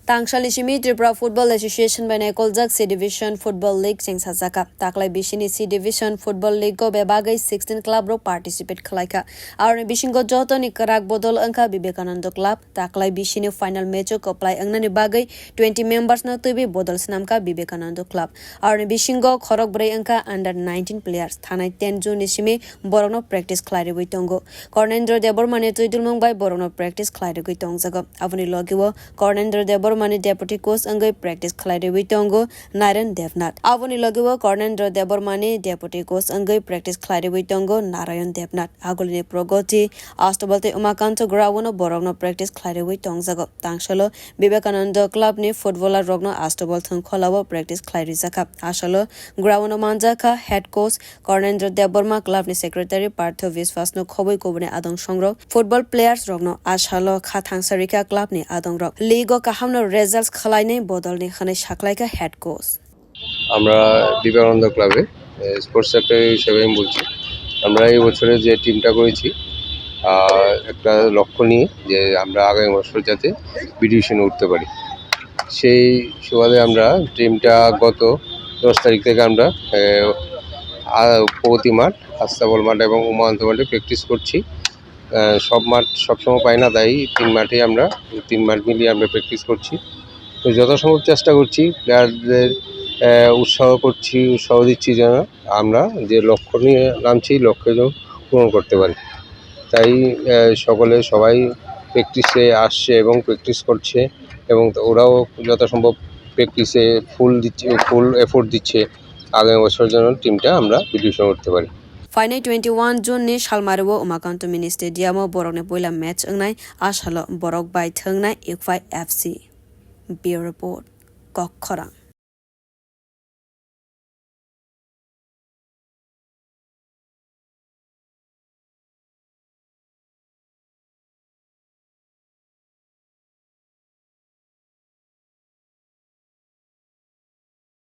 Tangsalni simi Tripura Football Association by naikoljak C Division Football League chengsakha taklai bisini C Division Football League go bebagai 16 club ro participate khwlaika arni bisingo joto ni karak bodol angka Vivekananda club taklai bisini final match ko apply angnani bagai 20 members na tubi bodol snamka Vivekananda club arni bisingo khorok brai angka under 19 players Thanai 10 June ni simi borokno practice khwlairiwi tongo Karnendu Debbarma ni twidulmung by borokno practice khwlairiwi tongjaga avani logiwo Karnendu Debbarma Deputy coach angai practice khwlairiwi tongo Narayan Devnath. Avoni logiwa Karnendu Debbarma deputy coach angai practice khwlairiwi tongo Narayan Devnath. Agolini progoti astobalte umakanto ground borokno practice khwlairiwi tongjago. Tangsalni Vivekananda club ni footballer rogno astobal thang kholawo practice khwlairijagwi. Asalo ground manjaka head coach Karnendu Debbarma club ni secretary Partho Viswasno khoboi kobune adong songrok football players rogno asalo kha Thangsarika club ni adong rok ligo kahamno results khalainai bodolni khane shaklaika head coach আমরা বিবেকানন্দ ক্লাবে sports secretary হিসেবে আমি বলছি আমরা এই বছরে যে টিমটা করেছি একটা লক্ষ্য নিয়ে যে আমরা আগামী বছর যাতে বি ডিভিশনে উঠতে পারি সেই সুবাদে আমরা টিমটা গত 10 তারিখ থেকে আমরা প্রগতি মাঠ আস্তাবল মাঠ এবং উমান্ত মাঠে প্র্যাকটিস করছি সব মাঠ সবসময় পাই না তাই তিন মাঠ মিলিয়ে আমরা প্র্যাকটিস করছি তো যথাসম্ভব চেষ্টা করছি প্লেয়ারদের উৎসাহ দিচ্ছি যেন আমরা যে লক্ষ্য নিয়ে নামছি লক্ষ্যে যেন পূরণ করতে পারি তাই সবাই প্র্যাকটিসে আসছে এবং প্র্যাকটিস করছে এবং ওরাও যথাসম্ভব প্র্যাকটিসে ফুল এফোর্ট দিচ্ছে আগামী বছর যেন টিমটা আমরা ডিভিশন করতে পারি Final 21 June ni Shalmarewo Umakanto Mini Stadium borokne poila match angnai ashalo borok bai thangnai Ikfai FC. Bureau report Kokkhora.